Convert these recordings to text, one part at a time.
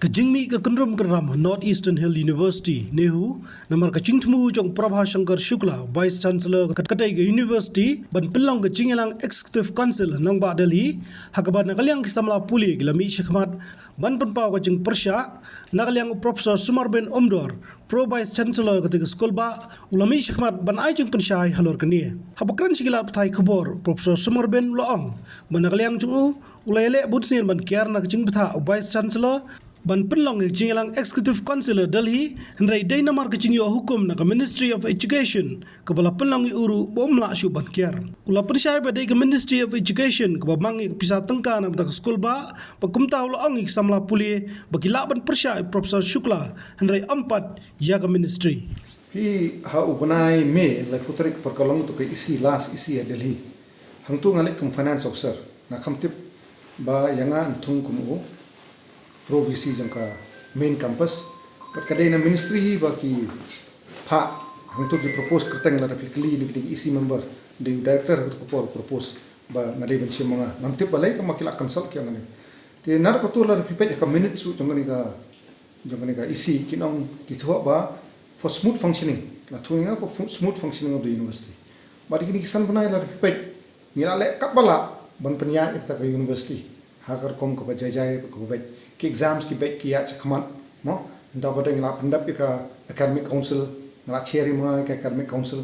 Kajingmi ka Kundrum Karam North Eastern Hill University Nehu namar kaching tmu jong Prabha Shankar Shukla Vice Chancellor Katkatai University ban pilong kachingelang Executive Council nang ba Delhi hakaban nakalyang kisamla puli gilami Shekhmat ban panpaw kaching Persha nakalyang Professor Sumar Ben Omdor Pro Vice Chancellor katika School ba ulami Shekhmat ban ay jeng pensyai halor kania habakran sigilat patai kubor Professor Sumar Ben Loong ban nakalyang jungu ulayele budsien ban kiar na kaching patha Vice Chancellor ban penlong jingelang Executive Council Delhi hendrai dai namar kecing yo hukum na Ministry of Education kepala penlong uru bomla syu ban kiar ula persyai badai ke Ministry of Education ke bamangi pisah tengka na tak skul ba pakumta ula angi samla puli bakila ban persyai Professor Shukla hendrai empat ya ke ministry hi ha ubanai me la putrik perkolong tu ke isi Delhi hang tu ngalik kum finance officer na kamtip ba yanga antung kumu provisi jangka main campus but kadai na ministry ba ki pha hang tu ki propose kerteng la rapidly ni isi member the director ko propose ba nalai ban chimanga namtip balai ka makila consult kya ngani te nar ko tu la rapid ka minutes su jangani ka isi kinong ti thua ba for smooth functioning la thuinga for smooth functioning of the university ba dikini kisan banai la rapid ngira le kapala ban penya ekta ka university hakar kom ko ba jai ko ba ki exams ki baik ki ya chakman mo nda bada ngala pendap ka academic council ngala chair mo ka academic council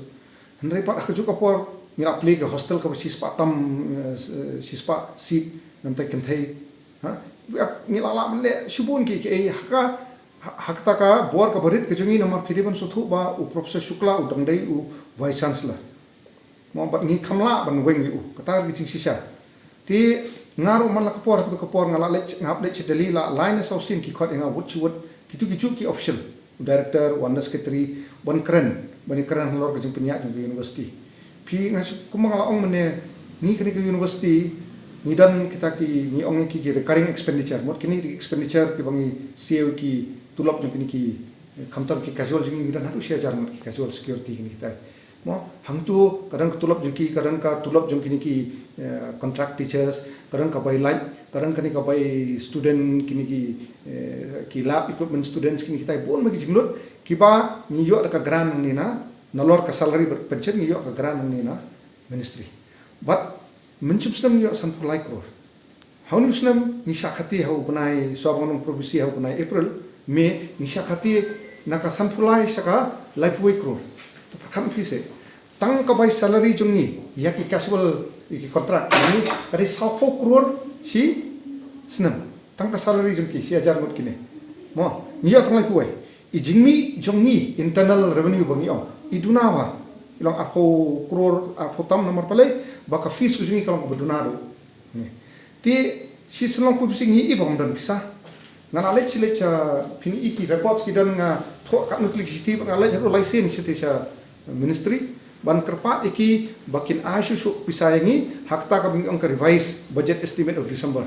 hendrai pa ka juga por ngala play ka hostel ka sispa tam sispa seat nanti kentai ha ngala la le subun ki hakta ka bor ka barit ka jungi namar phiriban sothu ba u professor Shukla u dangdai u vice chancellor mo bat ngi khamla ban wengi u kata ki ching sisa ti ngaru man la kapor ngala lech ngap lech Delhi la line association ki khot nga wut kitu ki official director one secretary one kran lor ka jing penya jing university phi ngas kumangala ong mane ni kini ke university ni dan kita ki ni ong ki recurring expenditure mot kini expenditure ki bangi CAO ki tulap jing kini ki khamtam ki casual jing ni dan hatu share jar ki casual security kini kita mo hangtu kadang tulap jing ki kadang ka tulap jing kini ki contract teachers kadang ka bai light kadang kani ka bai student kini ki lab equipment students kini kita bon bagi jinglot ki ba ni yo ka grant ni na nalor ka salary pension ni yo ka grant ni na ministry but mencupsnam yo sanpulai kro haun usnam ni sakati hau banai sobang provinsi hau banai April May ni sakati na ka sanpulai saka life way kro to prakam phise tang ka bai salary jungi ya ki casual iki kontrak ini dari 100 crore si senam tang ka salary jungki si ajar mut kine mo niya tang lai kuai I jingmi jongi internal revenue bangi om iduna wa ilong ako crore ako tam nomor palai baka fees jungi kalong beduna do ti si selong pu singi I bang dan bisa ngana le chile cha pini iki records ki dan nga tho ka electricity nga le hero license ti cha ministry ban kerpat iki bakin asyusuk pisayangi hakta ka bing ang revise budget estimate of December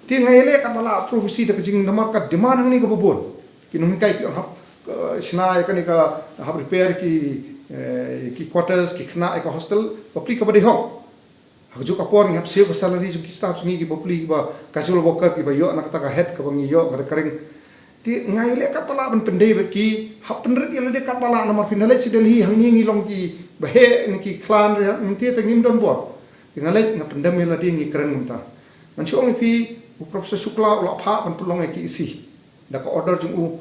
ti ngayle ka mala provinsi da kajing namar ka demand ang ni ka bobon kinung kai ki hap sna ka ni ka hap repair ki quarters ki khna ka hostel papli ka badi hok hakju ka por ngap save salary ju ki staff ngi ki papli ba casual worker ki ba yo nak ta ka head ka bangi yo ka kering ti ngayle ka pala ban pendai ki hap penret ile de ka pala namar finale ci Delhi hangi ngi long ki bahe ni ki klan nanti tengim don bor ngalek na pendam la di ngi keren munta man chong fi Professor Shukla ula pha ban pulong ki isi da ka order jung u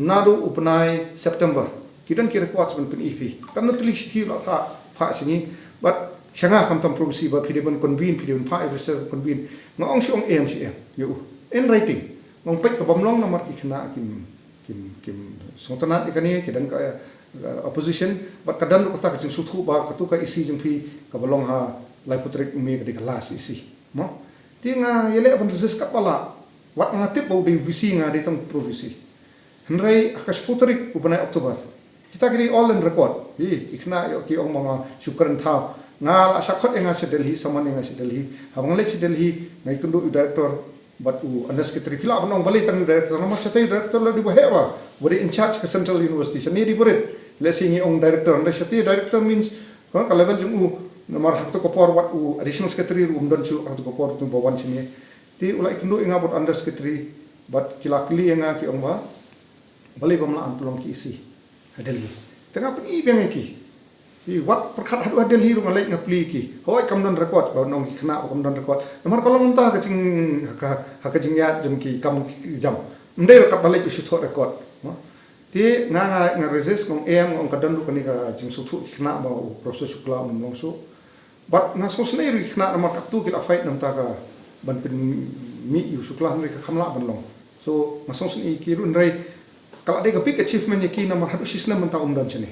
nadu upnai September kidan ki records ban pin ifi kan no tli sti la pha singi but shanga kam tam provinsi ba phidibon convene phidibon pha officer convene ngong shong AMCM yu in writing ngong pek ka bomlong namar ki khna kim sontanat ikani kidan ka opposition but kadang lu kata kecing suthu ba katu ka isi jempi ka balong ha lai putrik umi ka kelas isi mo tinga yele ban resist kapala wat ngatip bau di visi nga di tang provinsi hendrai akas putrik ubanai Oktober kita kini all in record ikna yo ki ong mga syukran tha nga sakot nga sa Delhi saman nga sa Delhi habang le sa Delhi ngai kundu director but under secretary pila banong balik tang director nama sa director la di bahewa body in charge ka Central University sani di burit le singi ong director anda syati director means ka level jung nomor hakto ko por wat additional secretary don chu hakto ko por tu bawan sini ti ulai kundu inga bot under secretary but kilakli yang ki ong ba balai bamla ampulong ki isi Delhi tengah pergi bang ki wat perkat hadu Delhi ru ngalai ngapli ki hoi kamdon record ba nong ki kena kamdon record nomor kalau munta ka cing ha ka cing ya jum ki kam jam ndai kat balai isu thot record ti nga resist ngom ngom kadan du kani ka jing su thu kena ba proses sukla nong so but na so snai ru kena nomor kaptu ki la fight nam ta ka ban pen mi yu sukla ni ka khamla ban long so masong sni ki ru ndai kalau ada big achievement yang kini nomor satu sistem mentah dan cene,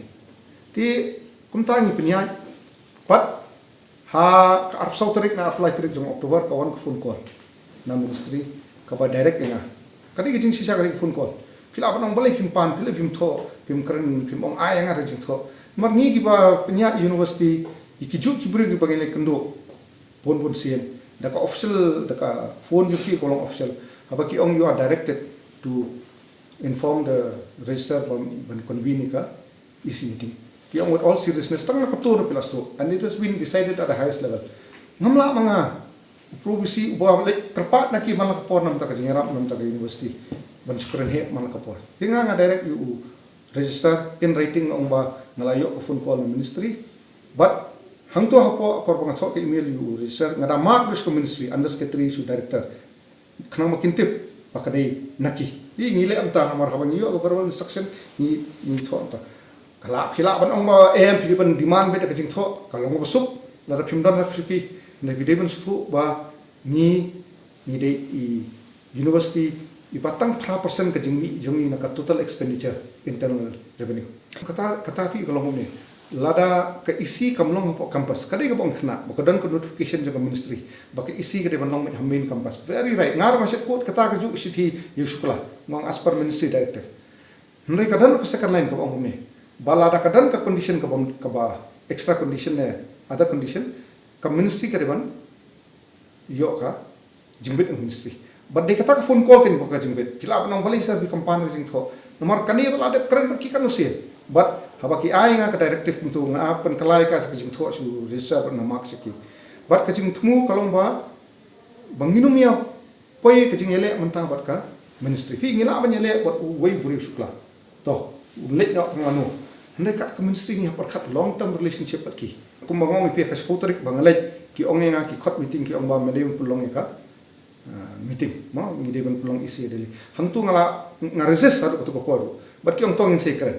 ti kumta ni punya, but ha Arab Saudi na apply tarik jong Oktober kawan ke phone call, na ministry kepada direct enga, kadi kijing sisa kadi phone call, kila apa nang balai pimpan, kila pim tho, pim keren, pim ong ayang ada jeng tho, mar ni kiba punya university, ikiju kiburi kiba gini kendo, pon sien, daka official, daka phone juki kolong official, apa ki ong you are directed to inform the register ban convene ka isi meeting ki with all seriousness tang na kaptur pilas to and it has been decided at the highest level ngamla mga provisi bo terpat na ki malak por nam ta ka jingarap nam ta ka university ban skren he malak por tinga nga direct you register in writing ong ba ngalayo phone call ng ministry but hang to hapo por pang thok email you register ngada mark ko ministry under secretary su director khnang makintip pakadai naki ini ngile amta namar habang iyo ko karwan instruction ni tho amta kala khila ban ong ma am phi ban demand be ka jing tho kalau mo sup la phim dan nak suki na bide ban su ba ni de i university i patang 3% ka jing mi jong na ka total expenditure internal revenue kata fi kalau mo ni lada ke isi kamlong po campus kadai ka bong khna bakadan ko notification jong ministry baka isi ka de ban long main campus very right ngar ma set kot kata ka ju sithi yusukla mong as per ministry director ndai kadan ko second line ka bong ni balada kadan ka condition ka ba extra condition ne other condition ka ministry ka de ban yo ka jingbet ministry but de kata ka phone call ken ko ka jingbet kila ban balai sa bi company jing tho nomor kani balada kren ki kan usia but habaki ai nga ka directive untuk nga pen kalai ka jing tho su register na mark siki but ka jing thumu kalong ba banginum ya poi ka jing ele mentang bat ka ministry fi ngila ban ele bat wei buri sukla to let no ngano ndai ka ministry ni perkat long term relationship bat ki kum bangong pi ka spotorik bangalai ki ong nga ki khot meeting ki ong ba medem pulong ka meeting ma ngide ban pulong isi deli hang tu ngala nga resist adu ko ko bat ki ong tong in secret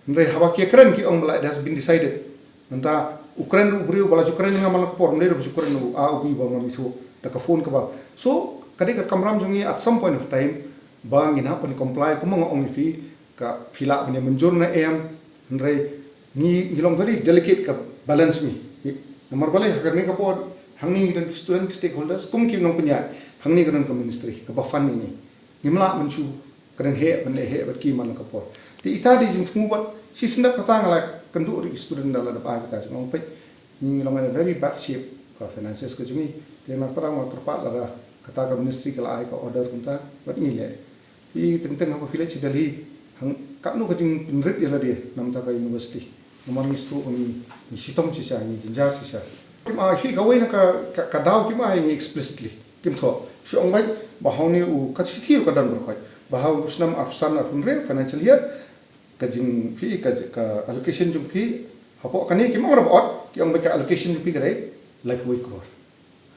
ndai haba ki kren ki ong it has been decided nanta Ukraine ru brio bala Ukraine nga malak por ndai ru Ukraine ru a ubi ba ngam isu ta ka phone ka ba so kadi ka kamram jongi at some point of time bang ina pon comply ko mga ong fi ka phila bani menjur na am ndai ni ngilong very delicate ka balance mi nomor balai karni ka por hangni dan student stakeholders kum ki nong punya hangni kan ka ministry ka ba fan ni ngimla menchu kan he ban le he ba ki man ka por ti ita di jing thu ba si snap kata ngala kan du ri student dala da ba ka ngong pe ni long in a very bad shape ka finances ko jungi te na para ma terpat la kata ka ministry kala ai ka order kunta bat ni le i teng apa village Delhi hang ka nu ka jing pinrit ya la dia nam ta ka university nomor mistu ni sitom si sa ni jinjar si sa ma hi ka wei na ka daw ki ma ni explicitly kim tho shi ong bai ba hauni u ka si thi ka dan ro khoi ba haw usnam afsan afun re financial year ka jing phi ka allocation jung phi hapo kani ki mong robot ki ong bai ka allocation jung phi ka dai life way crore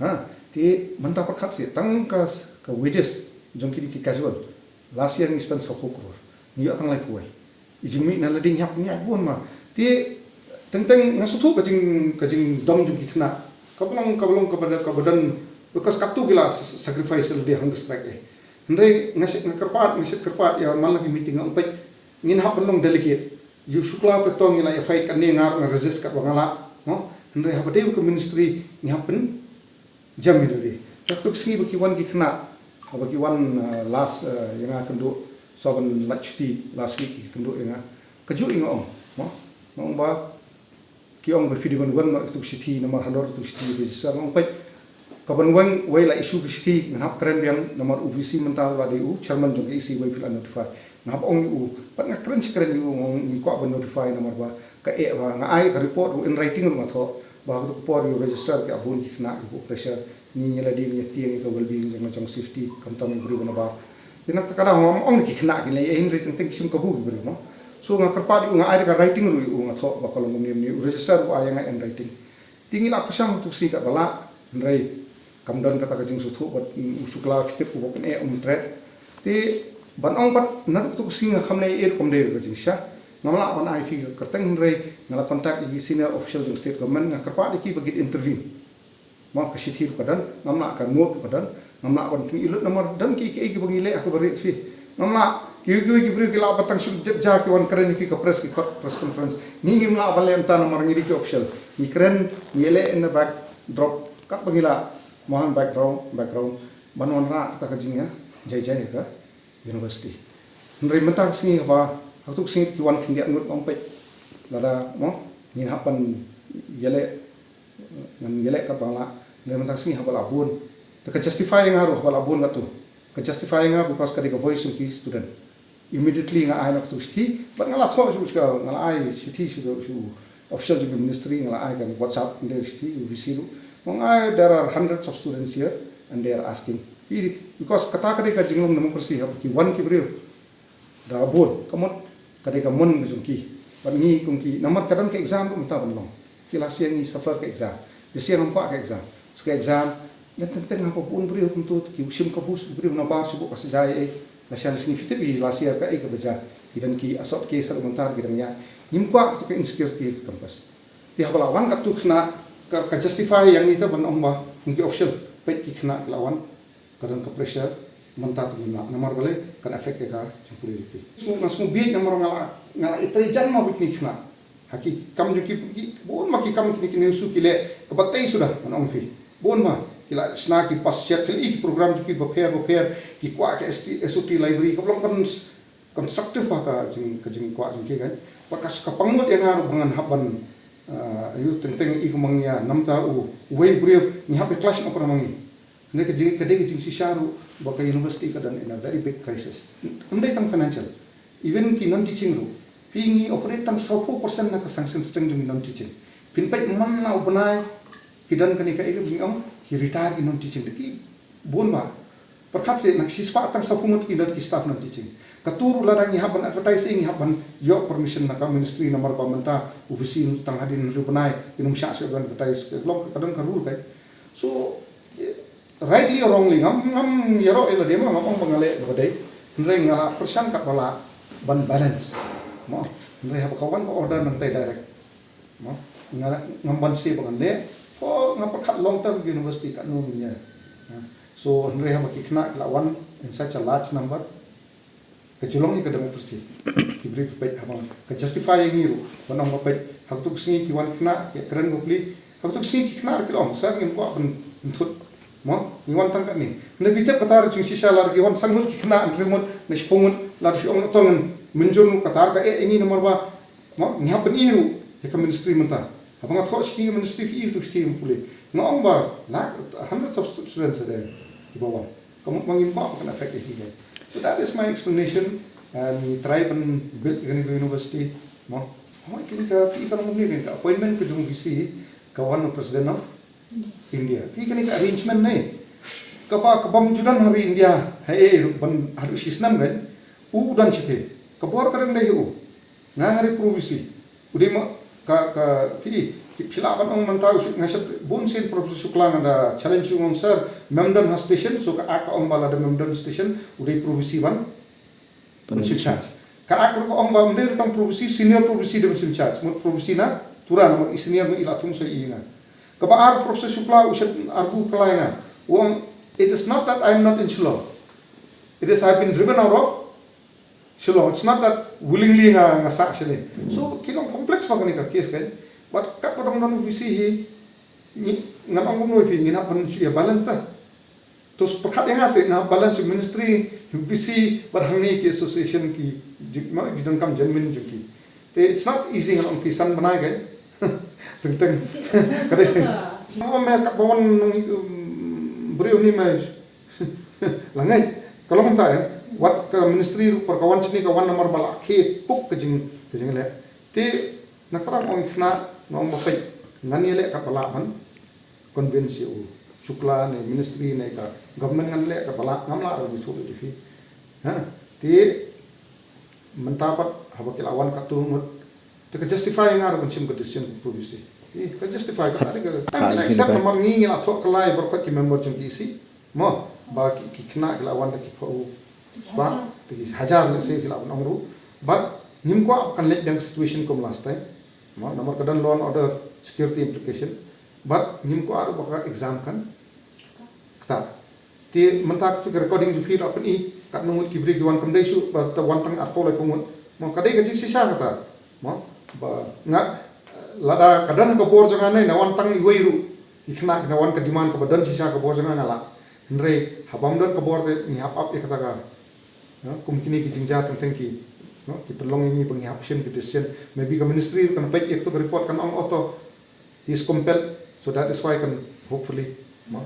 ha ti manta par khat si tang ka wages jung ki casual last year ni spend 1 crore ni atang life way ijing mi na lading hap nya bon ma ti teng ngasutu ka jing dom jung ki khna kablong ka badan because katu gila sacrifice de hang strike ndai ngasit kerpat ya malah meeting ang pai ngin hap long delegate you sukla pe tong ila ya fight kan ni ngar resist ka bangala no ndai hap de ko ministry ni happen jamil de tuk si baki wan ki khna baki wan last yang akan do soban lachti last week kan do yang kaju ingom no mong ba ki ong ba fidi ban wan tuk city nomor handor tuk city register ong pai kaban wang wei la isu city ngap keren yang nomor UVC mental ba DU chairman jong isi wei pil notify ngap ong u pat ngak keren yu ngong ni ko ban notify nomor ba ka e ba ngai ka report in writing ru matho ba ko por yu register ka abun ki na ku pressure ni nyela di ni tiang ka well being jong safety kam tam bri ban ba Tina takada ong ki khna ki le in rating teng sim kabu ki bro so nga karpa di nga ai ka writing ru nga tho ba kolong ni register ko ay nga en writing tingi la pasang tu si ka bala nrai kamdan kata ka jing su thu bat sukla ki te ko pen e tre ti ban ong pat na tu si nga khamne e kom de ka jing sha ngamla ban ai ki ka teng nrai ngala contact i senior official jing state government nga karpa di ki bagit intervene ma ka shithi ka dan ngamla ka ngo ka dan ngamla ban ki ilut nomor dan ki bangile aku bari fi ngamla ki bri ki la batang su ja ki wan kren ki ka press conference ni ngimla ban le anta nomor ngiri ki official ni kren yele in the back drop ka bangila mohan background ban wan ra ka jinga jai ka university ndri mentang sini ba aku sing ki wan kindia ngut ong pe lada mo ni hapan yele ngan yele ka bangla ndri mentang sini habala bun the justifying haru bala bun ngatu ka justifying nga because ka voice of student immediately nga ai nak tu sti but ngala tho su ka ngala ai city su official of ministry ngala ai kan whatsapp there sti visiru ngai there are hundreds of students here and they are asking because kata ka jingom democracy have ki one ki brio da bun kamot ka mon jungki but ni kungki namat kadan ke exam tu ta ban long ki la siang ni suffer ke exam di siang nampak ke exam so ke exam dan tentang apa pun beri hukum tu ki usim kabus beri nabar sebut kasih jaya nasional signifikan bi lasia ka ke beja dan ki asot ke sar mentar bidangnya nimkwa tu ke insecurity campus ti habalawan kat tu kena ka justify yang itu ban ong ba ki official pet ki kena lawan kadang ke pressure mentar tu nomor boleh kan efek ka campur itu so masuk bi nomor ngala itri jan mau piknik kena haki kam ju ki bon maki kam kini su kile kebatai sudah ban ong fi bon ma kila sna ki pasya kili program ki bapher ki kwa ke SOT library ka belum constructive pa ka jing kwa jing kan pakas ka pangmut yang aru bangan haban ayu tenteng i kumangya namta way brief ni hape clash na pramangi ne ka jing kade jing si sharu baka university ka dan in a very big crisis undai tang financial even ki non teaching ru pingi operate tang 100% na ka sanction strength jing non teaching pinpai man na ubnai kidan kani ka ike bingam he retire in non teaching ki bon ma perkat se nak siswa tang sapumut ki dan ki staff non teaching katuru ladang haban advertising haban yo permission na ka ministry nomor pamenta ofisi tang hadin rupanai inum sya se ban advertise blog kadang ka rule kai so rightly or wrongly ngam yaro ela dema ngam bangale badai ndre ngala persan ka bala ban balance mo ndre hab kawan ko order nang tai direct mo ngam ban se bangale oh ngapakat long term university kat nunya so ndre ha makikna lawan in such a large number kejulong ik democracy kibri pet habang ka justify ngiru banong mapet haktuk singi kiwan kna ke keren gopli haktuk singi kna kilong sang im ko ban thut mo niwan tang kat ni nebite patar chung sisa lar ki hon sangun kna ndremut nespongun lar siong tongen menjun katar ka ini nomor ba mo nya peniru ke ministry menta abang atok ski ministry itu sti pulih ngong ba nak hundreds of students ada di bawah kamu mengimpak akan efek ini so that is my explanation and we try and build university mo kini ka pi kalau mungkin ka appointment ke jung visi kawan presiden of India kini ka arrangement nei kapa judan hari India hai ban hari sisnam kan udan chite kabor karang dai u ngari provisi udima ka pilaban ong mantau ngasap bunsin profesor Suklang ada challenge ong sir Memdan station so ka aka ong bala da Memdan station udai provisi ban musim charge ka aka ko ong bala der tang provisi senior provisi da musim charge mut provisi na turan mo senior mo ilatung so iinga ka ba ar profesor Sukla usat argu kalainga wong it is not that I am not in Shillong it is I have been driven out of Shillong it's not that willingly nga sak sini so kinong complex pa kani ka case kan but kat padang non visi hi ni ngamang ngoi pi ngina pan ya balance ta terus perkat yang ase na balance ministry visi barhangni ki association ki jikma jidang kam janmin juki te it's not easy ngam pisan banai kan teng kade mo me kat bawon beriu ni mai langai kalau mentai wat ke ministry perkawan sini kawan nomor balak ke puk kejing le te nakarang ong khna ngom mapai ngani le ka palaban konvensi u Sukla ne ministry ne ka government ngan le ka pala ngamla ro bisu di fi ha ti mentapat haba kila wan ka tu mut te ka justify ngar ban sim ka decision provisi ti ka justify ka tadi ka ta ka accept nomor ngi la thok kalai ber khot ki member chung ki si mo ba ki khna kila wan ki pho spa ti hajar le se kila wan amru but nim ko akan let dang situation kom last time mo nomor kadan loan order security implication but nim ko aru baka exam kan kta ti mentak tu recording ju phir apan i kat nungut ki bri wan kam dai su ba ta wan tang atpo lai pungun mo kadai ka sisa kata mo ba nga lada kadan ko bor jangan nai na wan tang i weiru ikna na wan ka demand ka badan sisa ka bor jangan ngala ndre habam dan ka bor de ni hap up kata ka kum kini ki jingja tang tang ki no ki pelong ini pengi option ki decision maybe ka ministry kan pet ek to report kan ong auto is compelled so that is why kan hopefully mo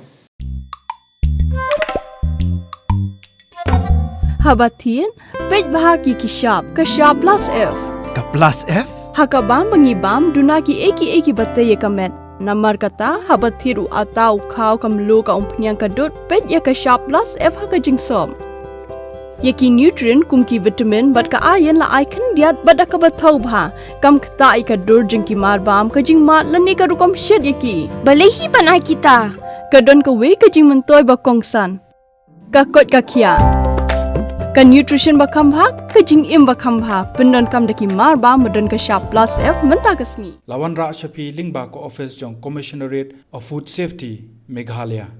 Habatin, pej bahagi kishap, kashap plus F. Ka plus F? Hakabam bangibam duna ki eki batay kamet. Namar kata habathiru atau kau kamlu ka umpnyang kadut pej ya kashap plus F haka jingsom. Yaki nutrient kum ki vitamin bat ka iron la icon diat bada ka bathau bha kam kta ika dur jing ki marbam ka jing mat lani ka rukom shed yaki. Balehi panai kita. Kadon ka we ka jing mentoy ba kongsan. Ka kot ka kia. Ka nutrition ba khambha ka jing im ba khambha pendon kam daki mar ba madon ka sharp plus F menta kasni Lawan Ra Shafi Lingba ko office jong Commissionerate of Food Safety Meghalaya